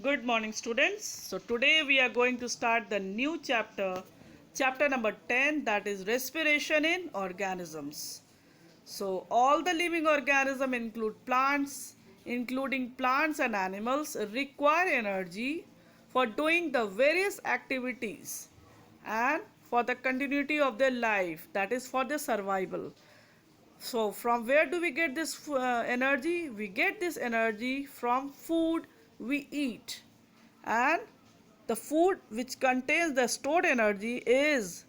Good morning, students. So, today we are going to start the new chapter number 10, that is respiration in organisms. So, all the living organisms including plants and animals, require energy for doing the various activities and for the continuity of their life, that is for their survival. So, from where do we get this energy? We get this energy from food we eat, and the food which contains the stored energy is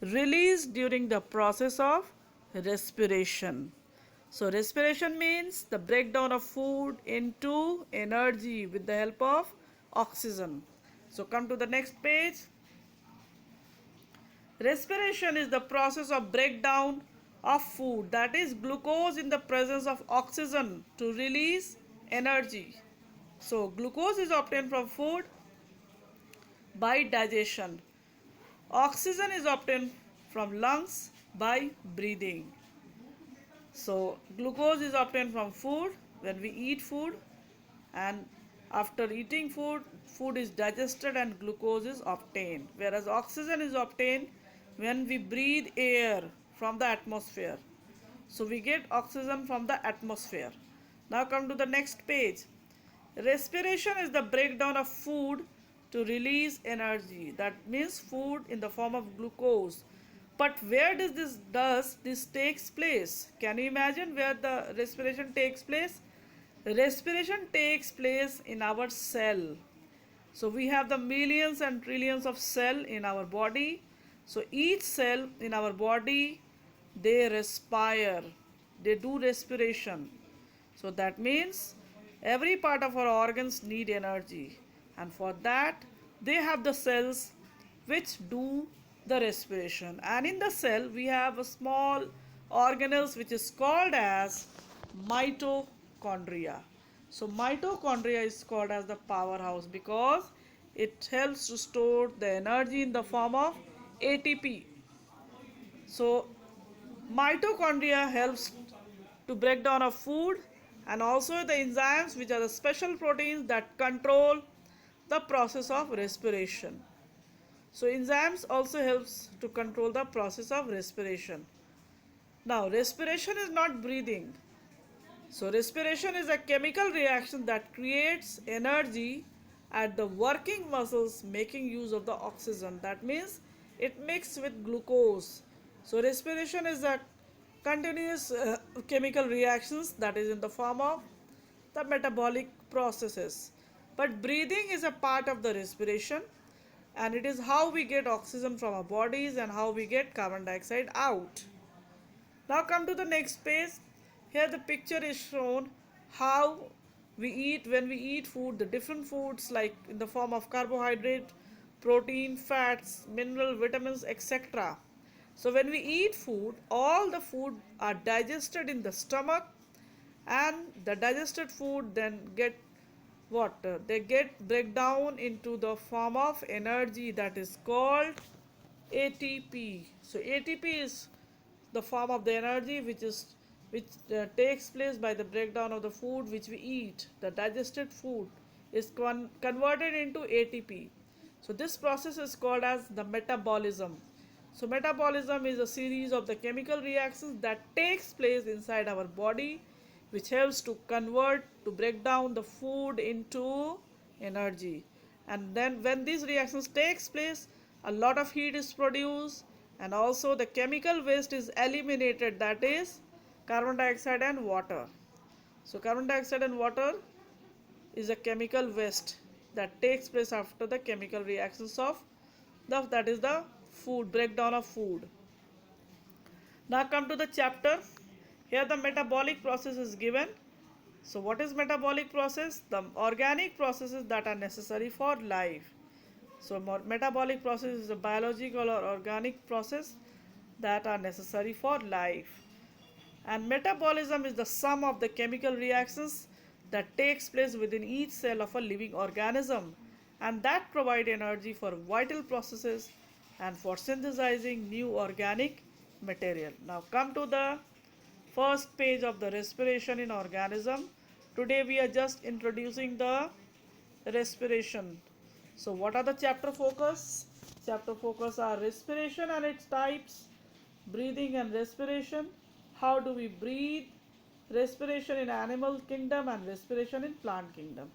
released during the process of respiration. So, respiration means the breakdown of food into energy with the help of oxygen. So, come to the next page. Respiration is the process of breakdown of food, that is glucose in the presence of oxygen to release energy. So glucose is obtained from food by digestion. Oxygen is obtained from lungs by breathing. So glucose is obtained from food when we eat food, and after eating food, food is digested and glucose is obtained, whereas oxygen is obtained when we breathe air from the atmosphere. So we get oxygen from the atmosphere. Now come to the next page. Respiration is the breakdown of food to release energy. That means food in the form of glucose. But where does this takes place? Can you imagine where the respiration takes place? Respiration takes place in our cell. So we have the millions and trillions of cell in our body. So each cell in our body, they respire, they do respiration. So that means every part of our organs need energy, and for that they have the cells which do the respiration. And in the cell we have a small organelles which is called as mitochondria. So mitochondria is called as the powerhouse because it helps to store the energy in the form of ATP. So mitochondria helps to break down of food, and also the enzymes which are the special proteins that control the process of respiration. So enzymes also helps to control the process of respiration. Now respiration is not breathing. So respiration is a chemical reaction that creates energy at the working muscles making use of the oxygen. That means it mixes with glucose. So respiration is a continuous chemical reactions that is in the form of the metabolic processes. But breathing is a part of the respiration, and it is how we get oxygen from our bodies and how we get carbon dioxide out. Now come to the next page. Here the picture is shown how we eat when we eat food, the different foods like in the form of carbohydrate, protein, fats, mineral, vitamins, etc. So when we eat food, all the food are digested in the stomach, and the digested food then get what? They get break down into the form of energy that is called ATP. So ATP is the form of the energy which takes place by the breakdown of the food which we eat. The digested food is converted into ATP. So this process is called as the metabolism. So metabolism is a series of the chemical reactions that takes place inside our body, which helps to convert, to break down the food into energy. And then when these reactions takes place, a lot of heat is produced, and also the chemical waste is eliminated, that is carbon dioxide and water. So carbon dioxide and water is a chemical waste that takes place after the chemical reactions of that is the food, breakdown of food. Now come to the chapter. Here the metabolic process is given. So what is metabolic process? The organic processes that are necessary for life. So metabolic process is a biological or organic process that are necessary for life. And metabolism is the sum of the chemical reactions that takes place within each cell of a living organism, and that provide energy for vital processes and for synthesizing new organic material. Now come to the first page of the respiration in organism. Today we are just introducing the respiration. So what are the chapter focus? Chapter focus are respiration and its types, breathing and respiration, how do we breathe, respiration in animal kingdom and respiration in plant kingdom.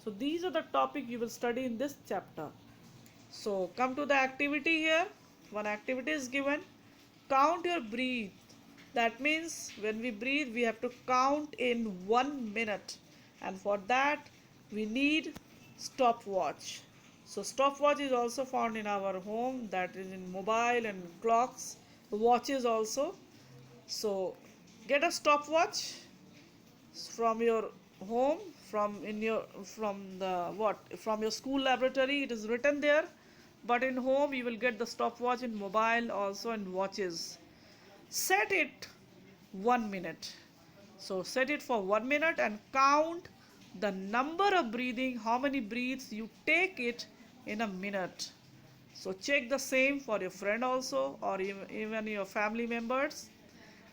So these are the topic you will study in this chapter. So come to the activity here. One activity is given. Count your breath. That means when we breathe, we have to count in 1 minute. And for that, we need stopwatch. So stopwatch is also found in our home. That is in mobile and clocks, watches also. So get a stopwatch from your home, from your school laboratory. It is written there, but in home you will get the stopwatch in mobile also and watches. Set it 1 minute. So set it for 1 minute and count the number of breathing, how many breaths you take it in a minute. So check the same for your friend also, or even your family members,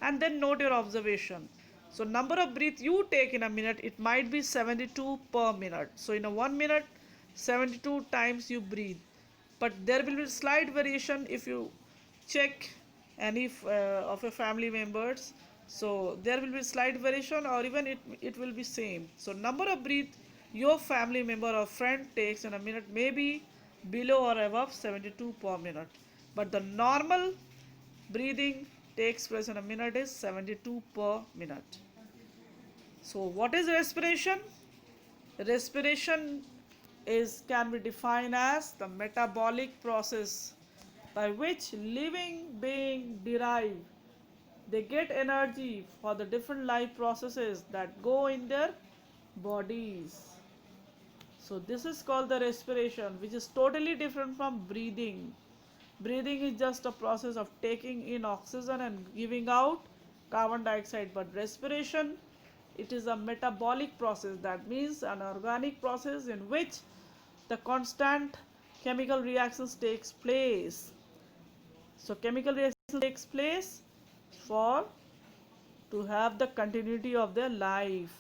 and then note your observation. So number of breath you take in a minute, it might be 72 per minute. So in a 1 minute, 72 times you breathe. But there will be slight variation if you check any of your family members. So there will be slight variation, or even it will be same. So number of breath your family member or friend takes in a minute may be below or above 72 per minute. But the normal breathing takes place in a minute is 72 per minute. So what is respiration? Respiration is can be defined as the metabolic process by which living being derive, they get energy for the different life processes that go in their bodies. So this is called the respiration, which is totally different from breathing. Breathing is just a process of taking in oxygen and giving out carbon dioxide, but respiration, it is a metabolic process. That means an organic process in which the constant chemical reactions takes place. So chemical reaction takes place for to have the continuity of their life.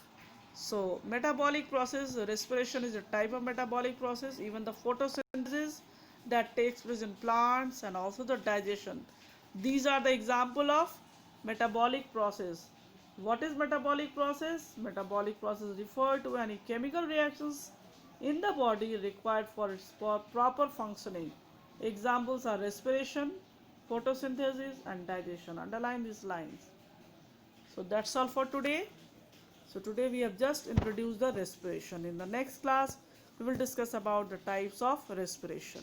So metabolic process, respiration is a type of metabolic process. Even the photosynthesis that takes place in plants, and also the digestion, these are the example of metabolic process. What is metabolic process? Metabolic process refer to any chemical reactions in the body required for its proper functioning. Examples are respiration, photosynthesis and digestion. Underline these lines. So that's all for today. So today we have just introduced the respiration. In the next class, we will discuss about the types of respiration.